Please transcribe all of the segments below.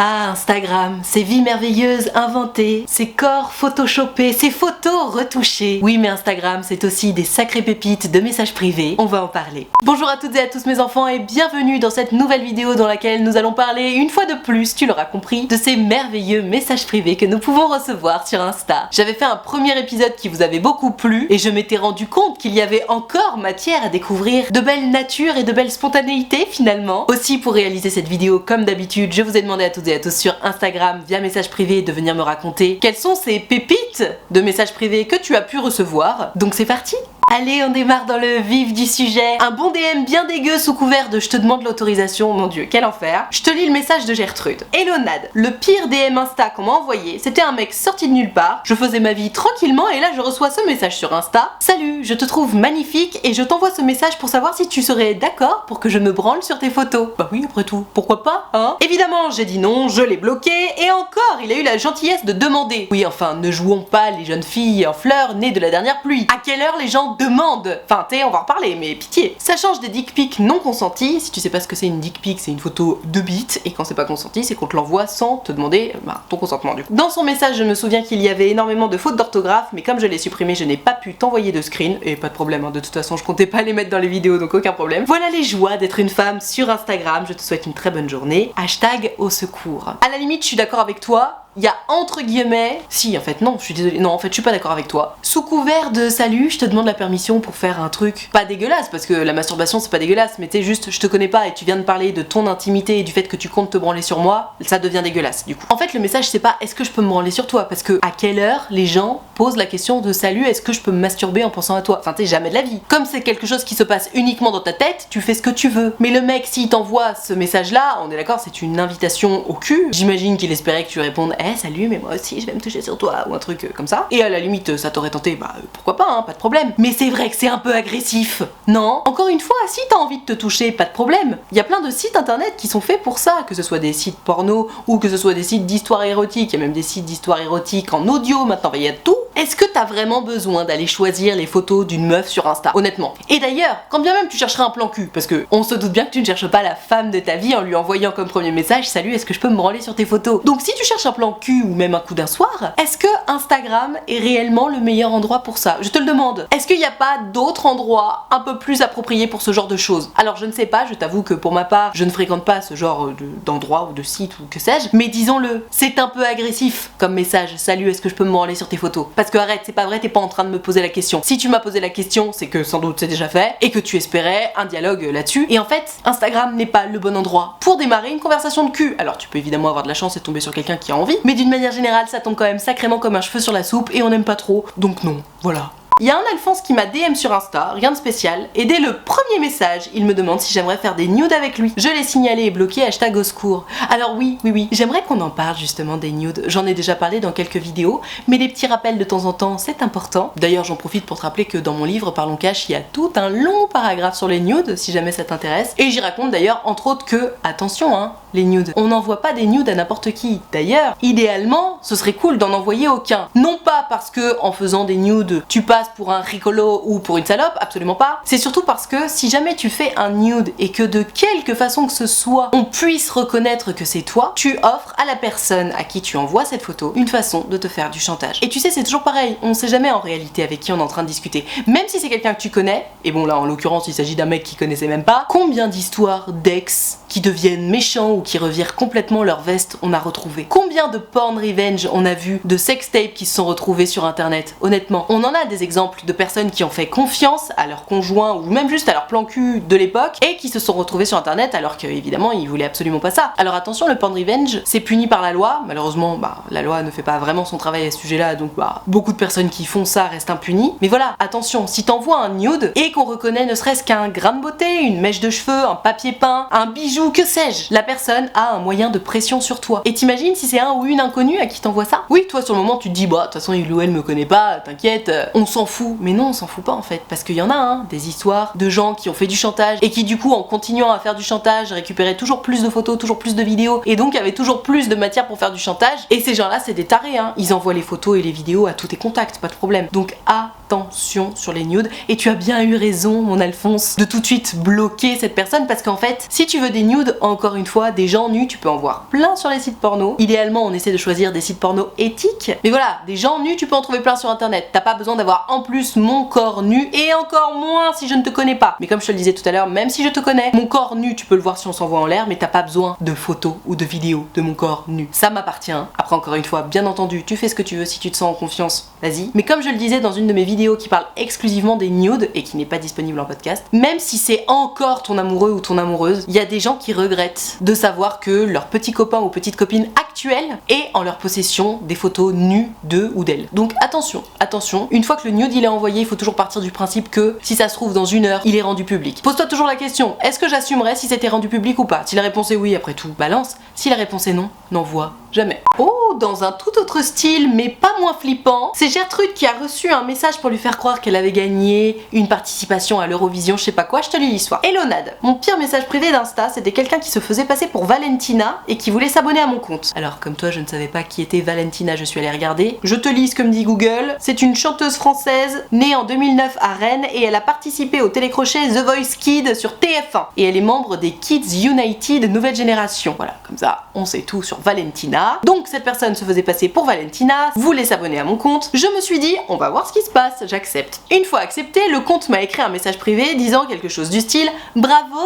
Ah, Instagram, ces vies merveilleuses inventées, ces corps photoshopés, ces photos retouchées. Oui, mais Instagram, c'est aussi des sacrées pépites de messages privés. On va en parler. Bonjour à toutes et à tous mes enfants et bienvenue dans cette nouvelle vidéo dans laquelle nous allons parler, une fois de plus, tu l'auras compris, de ces merveilleux messages privés que nous pouvons recevoir sur Insta. J'avais fait un premier épisode qui vous avait beaucoup plu et je m'étais rendu compte qu'il y avait encore matière à découvrir de belles natures et de belles spontanéités finalement. Aussi, pour réaliser cette vidéo, comme d'habitude, je vous ai demandé à toutes et à tous sur Instagram via message privé de venir me raconter quelles sont ces pépites de messages privés que tu as pu recevoir. Donc c'est parti! Allez, on démarre dans le vif du sujet. Un bon DM bien dégueu sous couvert de je te demande l'autorisation, mon dieu, quel enfer. Je te lis le message de Gertrude. Hello Nad, le pire DM Insta qu'on m'a envoyé, c'était un mec sorti de nulle part. Je faisais ma vie tranquillement et là je reçois ce message sur Insta. Salut, je te trouve magnifique et je t'envoie ce message pour savoir si tu serais d'accord pour que je me branle sur tes photos. Bah oui, après tout, pourquoi pas, hein? Évidemment, j'ai dit non, je l'ai bloqué et encore, il a eu la gentillesse de demander. Oui, enfin, ne jouons pas les jeunes filles en fleurs nées de la dernière pluie. À quelle heure les gens demande. Enfin, on va en reparler, mais pitié. Ça change des dick pics non consentis. Si tu sais pas ce que c'est une dick pic, c'est une photo de bite, et quand c'est pas consenti, c'est qu'on te l'envoie sans te demander ton consentement du coup. Dans son message, je me souviens qu'il y avait énormément de fautes d'orthographe, mais comme je l'ai supprimé, je n'ai pas pu t'envoyer de screen, et pas de problème, hein, de toute façon, je comptais pas les mettre dans les vidéos, donc aucun problème. Voilà les joies d'être une femme sur Instagram. Je te souhaite une très bonne journée. Hashtag au secours. À la limite, je suis d'accord avec toi. Il y a entre guillemets... Si, en fait, non, je suis désolée. Non, en fait, je suis pas d'accord avec toi. Sous couvert de salut, je te demande la permission pour faire un truc pas dégueulasse, parce que la masturbation, c'est pas dégueulasse, mais tu sais, juste, je te connais pas et tu viens de parler de ton intimité et du fait que tu comptes te branler sur moi, ça devient dégueulasse, du coup. En fait, le message, c'est pas est-ce que je peux me branler sur toi, parce que à quelle heure les gens posent la question de salut, est-ce que je peux me masturber en pensant à toi? Enfin, tu sais, jamais de la vie. Comme c'est quelque chose qui se passe uniquement dans ta tête, tu fais ce que tu veux. Mais le mec, s'il t'envoie ce message-là, on est d'accord, c'est une invitation au cul. J'imagine qu'il espérait que tu répondes salut, mais moi aussi je vais me toucher sur toi, ou un truc comme ça. Et à la limite, ça t'aurait tenté, pourquoi pas, hein, pas de problème. Mais c'est vrai que c'est un peu agressif, non? Encore une fois, si t'as envie de te toucher, pas de problème. Il y a plein de sites internet qui sont faits pour ça, que ce soit des sites porno ou que ce soit des sites d'histoire érotique. Il y a même des sites d'histoire érotique en audio maintenant, il y a tout. Est-ce que t'as vraiment besoin d'aller choisir les photos d'une meuf sur Insta, honnêtement? Et d'ailleurs, quand bien même tu chercherais un plan cul, parce que on se doute bien que tu ne cherches pas la femme de ta vie en lui envoyant comme premier message salut, est-ce que je peux me branler sur tes photos? Donc si tu cherches un plan cul ou même un coup d'un soir, est-ce que Instagram est réellement le meilleur endroit pour ça? Je te le demande. Est-ce qu'il n'y a pas d'autres endroits un peu plus appropriés pour ce genre de choses? Alors je ne sais pas, je t'avoue que pour ma part, je ne fréquente pas ce genre d'endroit ou de site ou que sais-je, mais disons-le, c'est un peu agressif comme message. Salut, est-ce que je peux me branler sur tes photos? Parce que arrête, c'est pas vrai, t'es pas en train de me poser la question. Si tu m'as posé la question, c'est que sans doute c'est déjà fait et que tu espérais un dialogue là-dessus. Et en fait, Instagram n'est pas le bon endroit pour démarrer une conversation de cul. Alors tu peux évidemment avoir de la chance et tomber sur quelqu'un qui a envie, mais d'une manière générale, ça tombe quand même sacrément comme un cheveu sur la soupe et on n'aime pas trop, donc non, voilà. Il y a un Alphonse qui m'a DM sur Insta, rien de spécial, et dès le premier message, il me demande si j'aimerais faire des nudes avec lui. Je l'ai signalé et bloqué, hashtag au secours. Alors oui, j'aimerais qu'on en parle justement des nudes. J'en ai déjà parlé dans quelques vidéos, mais des petits rappels de temps en temps, c'est important. D'ailleurs, j'en profite pour te rappeler que dans mon livre Parlons Cash, il y a tout un long paragraphe sur les nudes, si jamais ça t'intéresse. Et j'y raconte d'ailleurs, entre autres, que, attention hein, les nudes, on n'envoie pas des nudes à n'importe qui. D'ailleurs, idéalement, ce serait cool d'en envoyer aucun. Non pas parce que, en faisant des nudes, tu passes pour un rigolo ou pour une salope, absolument pas. C'est surtout parce que si jamais tu fais un nude et que de quelque façon que ce soit, on puisse reconnaître que c'est toi, tu offres à la personne à qui tu envoies cette photo une façon de te faire du chantage. Et tu sais, c'est toujours pareil, on sait jamais en réalité avec qui on est en train de discuter. Même si c'est quelqu'un que tu connais, et bon là en l'occurrence il s'agit d'un mec qui connaissait même pas, combien d'histoires d'ex qui deviennent méchants ou qui revirent complètement leur veste on a retrouvé? Combien de porn revenge on a vu, de sextapes qui se sont retrouvés sur internet? Honnêtement, on en a des exemples de personnes qui ont fait confiance à leur conjoint ou même juste à leur plan cul de l'époque et qui se sont retrouvés sur internet alors que évidemment ils voulaient absolument pas ça. Alors attention, le porn revenge c'est puni par la loi, malheureusement la loi ne fait pas vraiment son travail à ce sujet là, donc beaucoup de personnes qui font ça restent impunies. Mais voilà, attention, si t'envoies un nude et qu'on reconnaît ne serait-ce qu'un grain de beauté, une mèche de cheveux, un papier peint, un bijou, que sais-je, la personne a un moyen de pression sur toi. Et t'imagines si c'est un ou une inconnue à qui t'envoie ça? Oui, toi sur le moment tu te dis de toute façon il ou elle me connaît pas, t'inquiète, on s'en fout. Mais non, on s'en fout pas en fait, parce qu'il y en a des histoires de gens qui ont fait du chantage et qui du coup en continuant à faire du chantage récupéraient toujours plus de photos, toujours plus de vidéos et donc avaient toujours plus de matière pour faire du chantage. Et ces gens là c'est des tarés, ils envoient les photos et les vidéos à tous tes contacts, pas de problème. Donc attention sur les nudes. Et tu as bien eu raison, mon Alphonse, de tout de suite bloquer cette personne, parce qu'en fait, si tu veux des nudes, encore une fois, des gens nus, tu peux en voir plein sur les sites porno. Idéalement, on essaie de choisir des sites porno éthiques. Mais voilà, des gens nus, tu peux en trouver plein sur internet. T'as pas besoin d'avoir en plus mon corps nu, et encore moins si je ne te connais pas. Mais comme je te le disais tout à l'heure, même si je te connais, mon corps nu, tu peux le voir si on s'envoie en l'air, mais t'as pas besoin de photos ou de vidéos de mon corps nu. Ça m'appartient. Après, encore une fois, bien entendu, tu fais ce que tu veux si tu te sens en confiance, vas-y. Mais comme je le disais dans une de mes vidéos qui parle exclusivement des nudes et qui n'est pas disponible en podcast, même si c'est encore ton amoureux ou ton amoureuse, il y a des gens qui regrettent de savoir que leur petit copain ou petite copine actuelle est en leur possession des photos nues d'eux ou d'elle. Donc attention, attention, une fois que le nude il est envoyé, il faut toujours partir du principe que si ça se trouve dans une heure, il est rendu public. Pose-toi toujours la question, est-ce que j'assumerais si c'était rendu public ou pas? Si la réponse est oui, après tout, balance. Si la réponse est non, n'envoie jamais. Oh, dans un tout autre style, mais pas moins flippant, c'est Gertrude qui a reçu un message pour lui faire croire qu'elle avait gagné une participation à l'Eurovision, je sais pas quoi, je te lis l'histoire. Hello Nad, mon pire message privé d'Insta, c'était quelqu'un qui se faisait passer pour Valentina et qui voulait s'abonner à mon compte. Alors comme toi, je ne savais pas qui était Valentina, je suis allée regarder. Je te lis ce que me dit Google. C'est une chanteuse française née en 2009 à Rennes et elle a participé au télécrochet The Voice Kids sur TF1. Et elle est membre des Kids United nouvelle génération. Voilà, comme ça, on sait tout sur Valentina. Donc cette personne se faisait passer pour Valentina, voulait s'abonner à mon compte. Je me suis dit, on va voir ce qui se passe, j'accepte. Une fois accepté, le compte m'a écrit un message privé disant quelque chose du style « Bravo,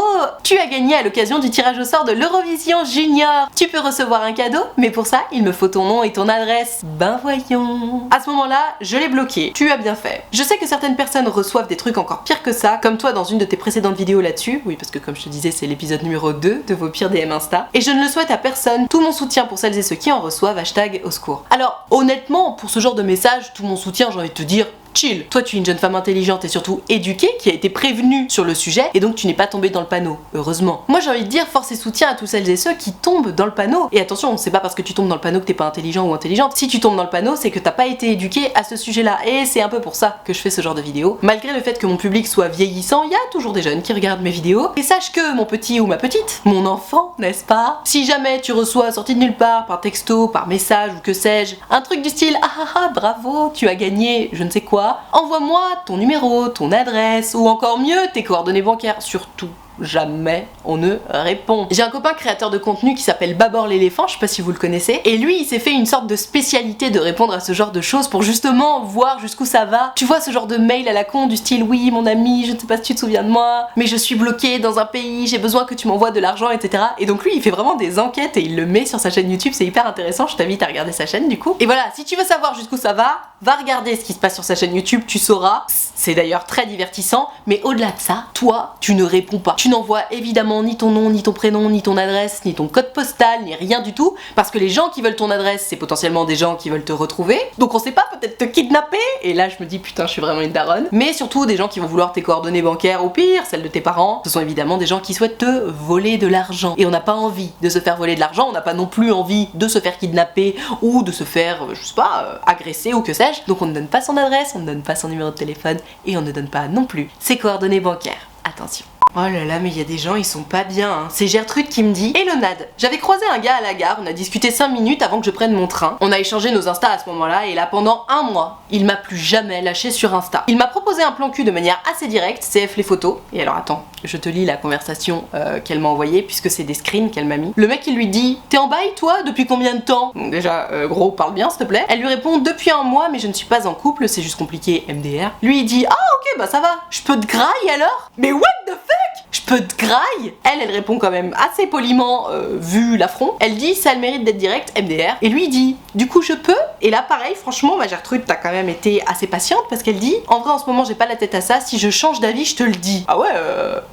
tu as gagné à l'occasion du tirage au sort de l'Eurovision Junior. Tu peux recevoir un cadeau, mais pour ça, il me faut ton nom et ton adresse. Ben voyons. » À ce moment-là, je l'ai bloqué. Tu as bien fait. Je sais que certaines personnes reçoivent des trucs encore pires que ça, comme toi dans une de tes précédentes vidéos là-dessus. Oui, parce que comme je te disais, c'est l'épisode numéro 2 de vos pires DM Insta. Et je ne le souhaite à personne. Tout mon soutien pour celles et ceux qui en reçoivent, hashtag au secours. Alors, honnêtement, pour ce genre de message, tout mon soutien, j'ai envie de te dire, chill. Toi, tu es une jeune femme intelligente et surtout éduquée qui a été prévenue sur le sujet et donc tu n'es pas tombée dans le panneau, heureusement. Moi, j'ai envie de dire force et soutien à tous celles et ceux qui tombent dans le panneau. Et attention, c'est pas parce que tu tombes dans le panneau que t'es pas intelligent ou intelligente. Si tu tombes dans le panneau, c'est que t'as pas été éduqué à ce sujet-là. Et c'est un peu pour ça que je fais ce genre de vidéo. Malgré le fait que mon public soit vieillissant, il y a toujours des jeunes qui regardent mes vidéos. Et sache que mon petit ou ma petite, mon enfant, n'est-ce pas? Si jamais tu reçois sorti de nulle part, par texto, par message ou que sais-je, un truc du style ah ah ah bravo, tu as gagné je ne sais quoi, envoie-moi ton numéro, ton adresse ou encore mieux tes coordonnées bancaires, surtout. Jamais on ne répond. J'ai un copain créateur de contenu qui s'appelle Babor l'éléphant, je sais pas si vous le connaissez, et lui il s'est fait une sorte de spécialité de répondre à ce genre de choses pour justement voir jusqu'où ça va. Tu vois ce genre de mail à la con du style oui mon ami, je ne sais pas si tu te souviens de moi, mais je suis bloqué dans un pays, j'ai besoin que tu m'envoies de l'argent, etc. Et donc lui il fait vraiment des enquêtes et il le met sur sa chaîne YouTube, c'est hyper intéressant, je t'invite à regarder sa chaîne du coup. Et voilà, si tu veux savoir jusqu'où ça va regarder ce qui se passe sur sa chaîne YouTube, tu sauras. C'est d'ailleurs très divertissant, mais au-delà de ça, toi, tu ne réponds pas. Tu n'envoies évidemment ni ton nom, ni ton prénom, ni ton adresse, ni ton code postal, ni rien du tout, parce que les gens qui veulent ton adresse, c'est potentiellement des gens qui veulent te retrouver, donc on sait pas, peut-être te kidnapper, et là je me dis putain je suis vraiment une daronne, mais surtout des gens qui vont vouloir tes coordonnées bancaires, ou pire, celles de tes parents, ce sont évidemment des gens qui souhaitent te voler de l'argent, et on n'a pas envie de se faire voler de l'argent, on n'a pas non plus envie de se faire kidnapper, ou de se faire, je sais pas, agresser, ou que sais-je, donc on ne donne pas son adresse, on ne donne pas son numéro de téléphone, et on ne donne pas non plus ses coordonnées bancaires. Attention. Oh là là, mais il y a des gens, ils sont pas bien, hein. C'est Gertrude qui me dit « Hello Nad, j'avais croisé un gars à la gare, on a discuté 5 minutes avant que je prenne mon train. On a échangé nos Insta à ce moment-là et là pendant 1 mois, il m'a plus jamais lâché sur Insta. Il m'a proposé un plan cul de manière assez directe, CF les photos. Et alors attends, je te lis la conversation qu'elle m'a envoyée puisque c'est des screens qu'elle m'a mis. Le mec il lui dit « T'es en bail toi depuis combien de temps ?» Donc déjà, gros, parle bien s'il te plaît. Elle lui répond « Depuis 1 mois mais je ne suis pas en couple, c'est juste compliqué, MDR. » Lui il dit « Ah ok, bah ça va, je peux te graille alors ?» Mais what the fuck? Je peux te graille? Elle répond quand même assez poliment, vu l'affront. Elle dit ça a le mérite d'être direct, MDR. Et lui il dit du coup je peux? Et là pareil, franchement ma Gertrude t'as quand même été assez patiente parce qu'elle dit en vrai en ce moment j'ai pas la tête à ça, si je change d'avis je te le dis. Ah ouais,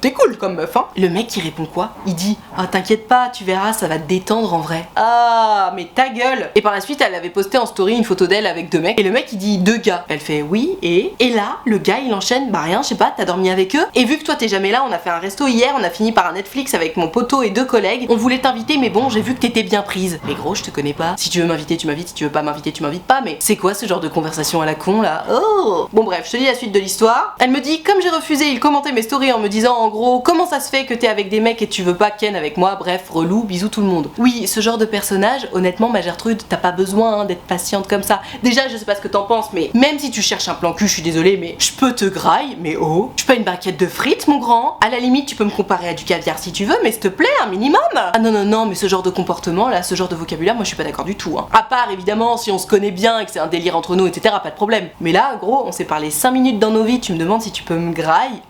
t'es cool comme meuf hein. Le mec il répond quoi? Il dit ah t'inquiète pas, tu verras ça va te détendre en vrai. Ah mais ta gueule. Et par la suite elle avait posté en story une photo d'elle avec 2 mecs et le mec il dit 2 gars. Elle fait oui et là le gars il enchaîne bah rien je sais pas, t'as dormi avec eux et vu que toi t'es jamais là on a fait un resto hier, on a fini par un Netflix avec mon poteau et 2 collègues. On voulait t'inviter, mais bon, j'ai vu que t'étais bien prise. Mais gros, je te connais pas. Si tu veux m'inviter, tu m'invites. Si tu veux pas m'inviter, tu m'invites pas. Mais c'est quoi ce genre de conversation à la con là? Oh. Bon bref, je te lis la suite de l'histoire. Elle me dit, comme j'ai refusé, il commentait mes stories en me disant en gros, comment ça se fait que t'es avec des mecs et tu veux pas ken avec moi? Bref, relou, bisous tout le monde. Oui, ce genre de personnage, honnêtement, ma Gertrude, t'as pas besoin d'être patiente comme ça. Déjà, je sais pas ce que t'en penses, mais même si tu cherches un plan cul, je suis désolée, mais je peux te graille, mais oh. Je suis pas une barquette de frites, mon grand. À la limite, tu peux me comparer à du caviar si tu veux, mais s'il te plaît, un minimum. Ah non, non, non, mais ce genre de comportement là, ce genre de vocabulaire, moi je suis pas d'accord du tout. Hein. À part évidemment, si on se connaît bien et que c'est un délire entre nous, etc., pas de problème. Mais là, gros, on s'est parlé 5 minutes dans nos vies, tu me demandes si tu peux me graille.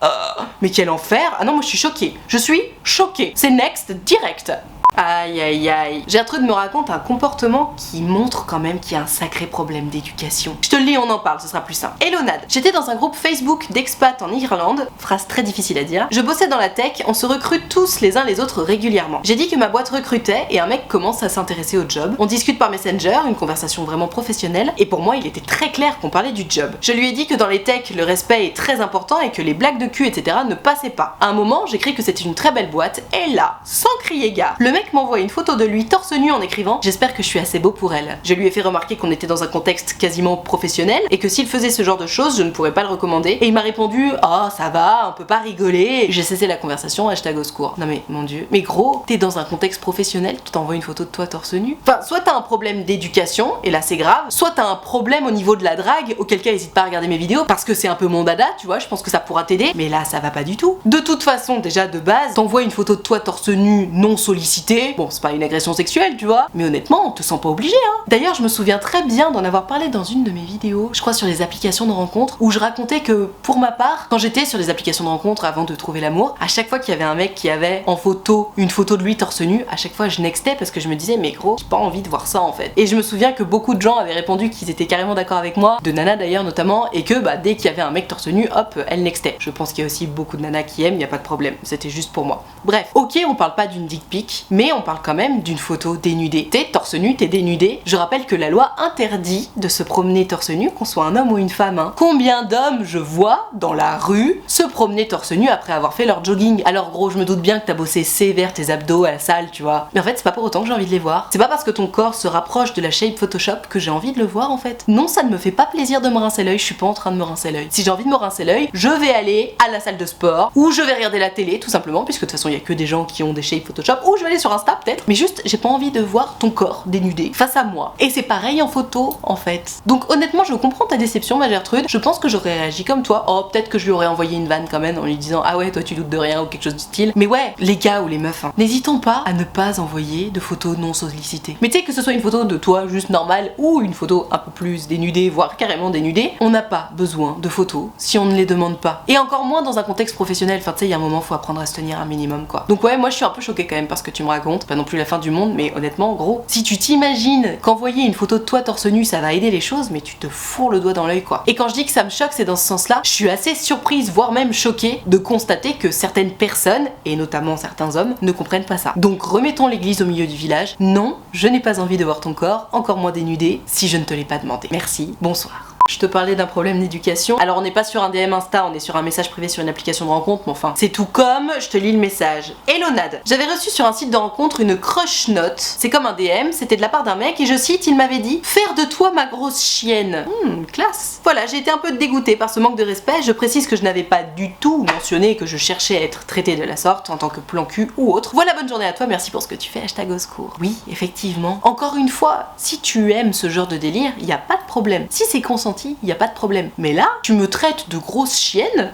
Mais quel enfer. Ah non, moi je suis choquée. Je suis choquée. C'est next, direct. Aïe aïe aïe. Gertrude me raconte un comportement qui montre quand même qu'il y a un sacré problème d'éducation. Je te le lis, on en parle, ce sera plus simple. Hello Nad. J'étais dans un groupe Facebook d'expats en Irlande, phrase très difficile à dire. Je bossais dans la tech, on se recrute tous les uns les autres régulièrement. J'ai dit que ma boîte recrutait et un mec commence à s'intéresser au job. On discute par Messenger, une conversation vraiment professionnelle, et pour moi il était très clair qu'on parlait du job. Je lui ai dit que dans les techs, le respect est très important et que les blagues de cul, etc. ne passaient pas. À un moment, j'écris que c'était une très belle boîte, et là, sans crier gare, le mec m'envoie une photo de lui torse nu en écrivant « J'espère que je suis assez beau pour elle ». Je lui ai fait remarquer qu'on était dans un contexte quasiment professionnel et que s'il faisait ce genre de choses, je ne pourrais pas le recommander. Et il m'a répondu « Oh, ça va, on peut pas rigoler ». J'ai cessé la conversation, hashtag au secours. Non mais, mon dieu. Mais gros, t'es dans un contexte professionnel, tu t'envoies une photo de toi torse nu. Enfin, soit t'as un problème d'éducation, et là c'est grave, soit t'as un problème au niveau de la drague, auquel cas hésite pas à regarder mes vidéos, parce que c'est un peu mon dada, tu vois, je pense que ça pourra t'aider. Mais là, ça va pas du tout. De toute façon, déjà de base, t'envoies une photo de toi torse nu non sollicitée. Bon, c'est pas une agression sexuelle, tu vois, mais honnêtement, on te sent pas obligé, hein. D'ailleurs, je me souviens très bien d'en avoir parlé dans une de mes vidéos, je crois sur les applications de rencontres, où je racontais que, pour ma part, quand j'étais sur les applications de rencontres avant de trouver l'amour, à chaque fois qu'il y avait un mec qui avait en photo une photo de lui torse nu, à chaque fois je nextais parce que je me disais, mais gros, j'ai pas envie de voir ça en fait. Et je me souviens que beaucoup de gens avaient répondu qu'ils étaient carrément d'accord avec moi, de Nana d'ailleurs notamment, et que bah dès qu'il y avait un mec torse nu, hop, elle nextait. Je pense qu'il y a aussi beaucoup de nanas qui aiment, y a pas de problème, c'était juste pour moi. Bref, ok, on parle pas d'une dick pic, mais on parle quand même d'une photo dénudée. T'es torse nu, t'es dénudé. Je rappelle que la loi interdit de se promener torse nu, qu'on soit un homme ou une femme. Hein. Combien d'hommes je vois dans la rue se promener torse nu après avoir fait leur jogging? Alors gros, je me doute bien que t'as bossé sévère tes abdos à la salle, tu vois. Mais en fait, c'est pas pour autant que j'ai envie de les voir. C'est pas parce que ton corps se rapproche de la shape Photoshop que j'ai envie de le voir en fait. Non, ça ne me fait pas plaisir de me rincer l'œil, je suis pas en train de me rincer l'œil. Si j'ai envie de me rincer l'œil, je vais aller à la salle de sport, ou je vais regarder la télé tout simplement, puisque de toute façon il y a que des gens qui ont des shapes Photoshop, ou je vais aller sur Insta peut-être. Mais juste, j'ai pas envie de voir ton corps dénudé face à moi. Et c'est pareil en photo en fait. Donc honnêtement, je comprends ta déception ma Gertrude. Je pense que j'aurais réagi comme toi. Oh, peut-être que je lui aurais envoyé une vanne quand même en lui disant ah ouais, toi tu doutes de rien ou quelque chose du style. Mais ouais, les gars ou les meufs, hein, n'hésitons pas à ne pas envoyer de photos non sollicitées. Mais tu sais que ce soit une photo de toi juste normale ou une photo un peu plus dénudée, voire carrément dénudée, on n'a pas besoin de photos si on ne les demande pas. Et encore moins dans un contexte professionnel. Enfin tu sais, il y a un moment faut apprendre à se tenir un minimum quoi. Donc ouais, moi je suis un peu choquée quand même parce que tu me racontes. Pas non plus la fin du monde, mais honnêtement gros, si tu t'imagines qu'envoyer une photo de toi torse nu ça va aider les choses, mais tu te fourres le doigt dans l'œil quoi. Et quand je dis que ça me choque, c'est dans ce sens-là. Je suis assez surprise, voire même choquée de constater que certaines personnes, et notamment certains hommes, ne comprennent pas ça. Donc remettons l'église au milieu du village. Non, je n'ai pas envie de voir ton corps, encore moins dénudé, si je ne te l'ai pas demandé. Merci, bonsoir. Je te parlais d'un problème d'éducation. Alors on n'est pas sur un DM Insta, on est sur un message privé sur une application de rencontre, mais enfin, c'est tout comme, je te lis le message. Hello Nad, j'avais reçu sur un site de rencontre une crush note. C'est comme un DM, c'était de la part d'un mec et je cite, il m'avait dit « Faire de toi ma grosse chienne ». Classe. Voilà, j'ai été un peu dégoûtée par ce manque de respect. Je précise que je n'avais pas du tout mentionné que je cherchais à être traitée de la sorte en tant que plan cul ou autre. Voilà, bonne journée à toi, merci pour ce que tu fais, hashtag au secours. Oui, effectivement. Encore une fois, si tu aimes ce genre de délire, il n'y a pas de problème. Si c'est consenti, il n'y a pas de problème. Mais là, tu me traites de grosse chienne,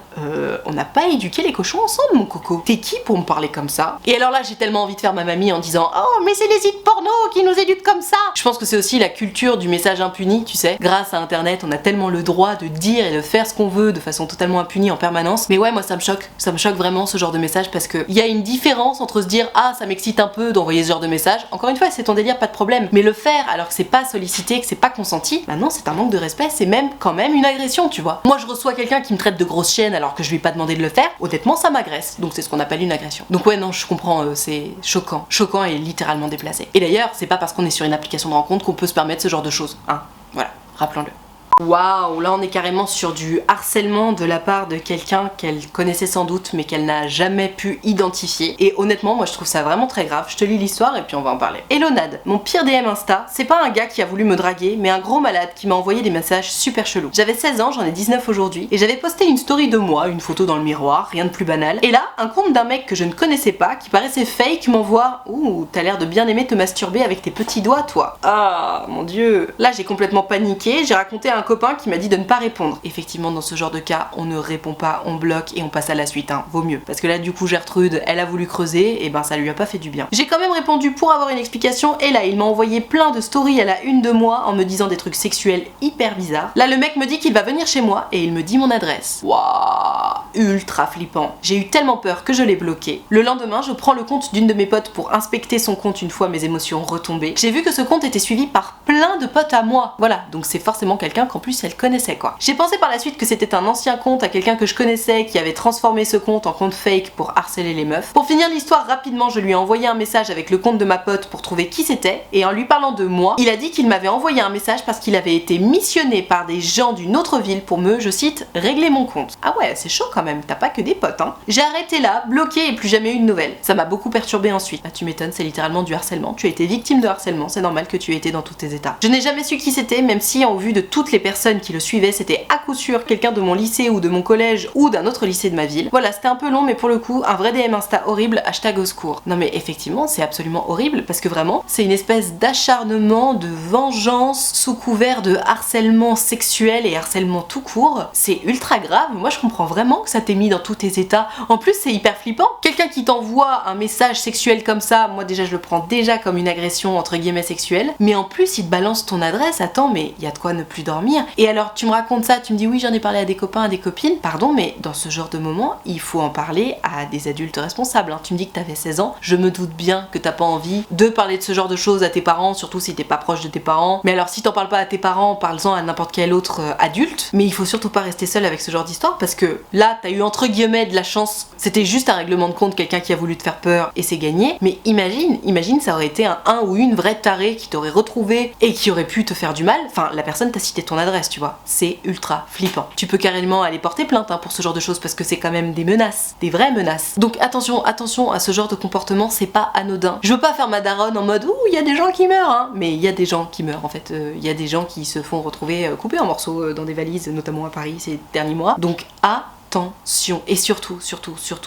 on n'a pas éduqué les cochons ensemble, mon coco. T'es qui pour me parler comme ça? Et alors là, j'ai tellement envie de faire ma mamie en disant « Oh, mais c'est les sites porno qui nous éduquent comme ça !» Je pense que c'est aussi la culture du message impuni, tu sais. Grâce à Internet, on a tellement le droit de dire et de faire ce qu'on veut de façon totalement impunie en permanence. Mais ouais, moi ça me choque. Ça me choque vraiment ce genre de message parce que il y a une différence entre se dire « Ah, ça m'excite un peu d'envoyer ce genre de message ». Encore une fois, c'est ton délire, pas de problème. Mais le faire alors que c'est pas sollicité, que c'est pas consenti, bah non, c'est un manque de respect, c'est même quand même une agression, tu vois. Moi je reçois quelqu'un qui me traite de grosse chienne alors que je lui ai pas demandé de le faire, honnêtement ça m'agresse. Donc c'est ce qu'on appelle une agression. Donc ouais non, je comprends, c'est choquant. Choquant et littéralement déplacé. Et d'ailleurs, c'est pas parce qu'on est sur une application de rencontre qu'on peut se permettre ce genre de choses, hein. Voilà, rappelons-le. Waouh, là on est carrément sur du harcèlement de la part de quelqu'un qu'elle connaissait sans doute mais qu'elle n'a jamais pu identifier. Et honnêtement, moi je trouve ça vraiment très grave. Je te lis l'histoire et puis on va en parler. Hello Nad, mon pire DM Insta, c'est pas un gars qui a voulu me draguer, mais un gros malade qui m'a envoyé des messages super chelous. J'avais 16 ans, j'en ai 19 aujourd'hui, et j'avais posté une story de moi, une photo dans le miroir, rien de plus banal. Et là, un compte d'un mec que je ne connaissais pas, qui paraissait fake, m'envoie « Ouh, t'as l'air de bien aimer te masturber avec tes petits doigts, toi. » Ah, mon dieu. Là j'ai complètement paniqué, j'ai raconté à un copain qui m'a dit de ne pas répondre. Effectivement, dans ce genre de cas, on ne répond pas, on bloque et on passe à la suite, hein. Vaut mieux. Parce que là, du coup, Gertrude, elle a voulu creuser, et ben ça lui a pas fait du bien. J'ai quand même répondu pour avoir une explication, et là, il m'a envoyé plein de stories à la une de moi en me disant des trucs sexuels hyper bizarres. Là, le mec me dit qu'il va venir chez moi et il me dit mon adresse. Waouh, ultra flippant. J'ai eu tellement peur que je l'ai bloqué. Le lendemain, je prends le compte d'une de mes potes pour inspecter son compte une fois mes émotions retombées. J'ai vu que ce compte était suivi par plein de potes à moi. Voilà, donc c'est forcément quelqu'un qu'en plus elle connaissait quoi. J'ai pensé par la suite que c'était un ancien compte à quelqu'un que je connaissais qui avait transformé ce compte en compte fake pour harceler les meufs. Pour finir l'histoire rapidement, je lui ai envoyé un message avec le compte de ma pote pour trouver qui c'était, et en lui parlant de moi, il a dit qu'il m'avait envoyé un message parce qu'il avait été missionné par des gens d'une autre ville pour me, je cite, régler mon compte. Ah ouais, c'est chaud quand même, t'as pas que des potes hein. J'ai arrêté là, bloqué et plus jamais eu de nouvelles. Ça m'a beaucoup perturbé ensuite. Ah tu m'étonnes, c'est littéralement du harcèlement. Tu as été victime de harcèlement, c'est normal que tu aies été dans tous tes états. Je n'ai jamais su qui c'était, même si en vue de toutes les personnes qui le suivaient, c'était à coup sûr quelqu'un de mon lycée ou de mon collège ou d'un autre lycée de ma ville. Voilà, c'était un peu long mais pour le coup, un vrai DM Insta horrible, hashtag au secours. Non mais effectivement, c'est absolument horrible parce que vraiment, c'est une espèce d'acharnement, de vengeance sous couvert de harcèlement sexuel et harcèlement tout court. C'est ultra grave, moi je comprends vraiment que ça t'ait mis dans tous tes états. En plus, c'est hyper flippant. Quelqu'un qui t'envoie un message sexuel comme ça, moi déjà je le prends déjà comme une agression entre guillemets sexuelle, mais en plus il te balance ton adresse, attends mais il y a de quoi ne plus dormir. Et alors tu me racontes ça, tu me dis oui j'en ai parlé à des copains, à des copines, pardon mais dans ce genre de moment il faut en parler à des adultes responsables hein. Tu me dis que t'avais 16 ans, je me doute bien que t'as pas envie de parler de ce genre de choses à tes parents, surtout si t'es pas proche de tes parents, mais alors si t'en parles pas à tes parents, parle-en à n'importe quel autre adulte, mais il faut surtout pas rester seul avec ce genre d'histoire parce que là t'as eu entre guillemets de la chance, c'était juste un règlement de compte, quelqu'un qui a voulu te faire peur et c'est gagné, mais imagine ça aurait été un ou une vraie tarée qui t'aurait retrouvé et qui aurait pu te faire du mal, enfin la personne t'a cité ton adresse tu vois, c'est ultra flippant. Tu peux carrément aller porter plainte hein, pour ce genre de choses parce que c'est quand même des menaces, des vraies menaces. Donc attention à ce genre de comportement, c'est pas anodin. Je veux pas faire ma daronne en mode ouh il y a des gens qui meurent hein, mais il y a des gens qui meurent en fait, il y a des gens qui se font retrouver coupés en morceaux dans des valises, notamment à Paris ces derniers mois. Donc attention. Et surtout,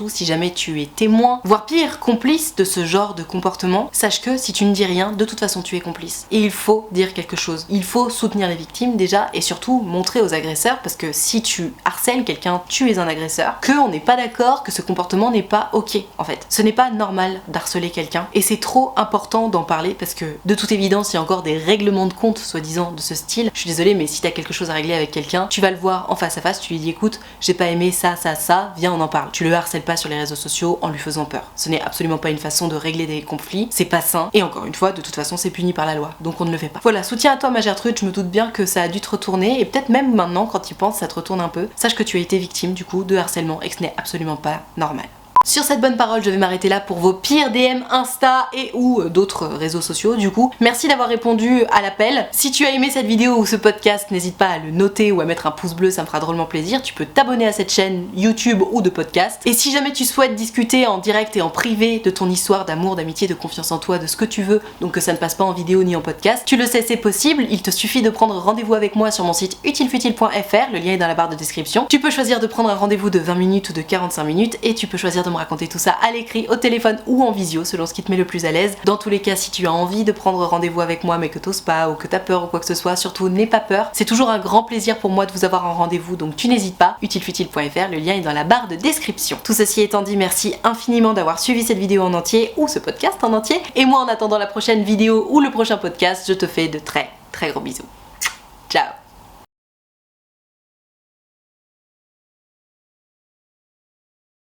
si jamais tu es témoin, voire pire, complice de ce genre de comportement, sache que si tu ne dis rien, de toute façon tu es complice. Et il faut dire quelque chose. Il faut soutenir les victimes déjà et surtout montrer aux agresseurs parce que si tu harcèles quelqu'un, tu es un agresseur, qu'on n'est pas d'accord, que ce comportement n'est pas ok en fait. Ce n'est pas normal d'harceler quelqu'un et c'est trop important d'en parler parce que de toute évidence il y a encore des règlements de compte soi-disant de ce style. Je suis désolée mais si t'as quelque chose à régler avec quelqu'un, tu vas le voir en face à face, tu lui dis écoute, j'ai pas aimé ça, viens on en parle. Tu le harcèles pas sur les réseaux sociaux en lui faisant peur. Ce n'est absolument pas une façon de régler des conflits, c'est pas sain et encore une fois de toute façon c'est puni par la loi donc on ne le fait pas. Voilà, soutien à toi ma Gertrude, je me doute bien que ça a dû te retourner et peut-être même maintenant quand tu y penses ça te retourne un peu. Sache que tu as été victime du coup de harcèlement et que ce n'est absolument pas normal. Sur cette bonne parole, je vais m'arrêter là pour vos pires DM Insta et ou d'autres réseaux sociaux du coup. Merci d'avoir répondu à l'appel. Si tu as aimé cette vidéo ou ce podcast, n'hésite pas à le noter ou à mettre un pouce bleu, ça me fera drôlement plaisir. Tu peux t'abonner à cette chaîne YouTube ou de podcast. Et si jamais tu souhaites discuter en direct et en privé de ton histoire d'amour, d'amitié, de confiance en toi, de ce que tu veux, donc que ça ne passe pas en vidéo ni en podcast, tu le sais, c'est possible. Il te suffit de prendre rendez-vous avec moi sur mon site utilefutile.fr, le lien est dans la barre de description. Tu peux choisir de prendre un rendez-vous de 20 minutes ou de 45 minutes et tu peux choisir de me raconter tout ça à l'écrit, au téléphone ou en visio selon ce qui te met le plus à l'aise. Dans tous les cas, si tu as envie de prendre rendez-vous avec moi mais que t'oses pas ou que t'as peur ou quoi que ce soit, surtout n'aie pas peur. C'est toujours un grand plaisir pour moi de vous avoir en rendez-vous donc tu n'hésites pas. utilefutile.fr, le lien est dans la barre de description. Tout ceci étant dit, merci infiniment d'avoir suivi cette vidéo en entier ou ce podcast en entier et moi en attendant la prochaine vidéo ou le prochain podcast, je te fais de très gros bisous. Ciao.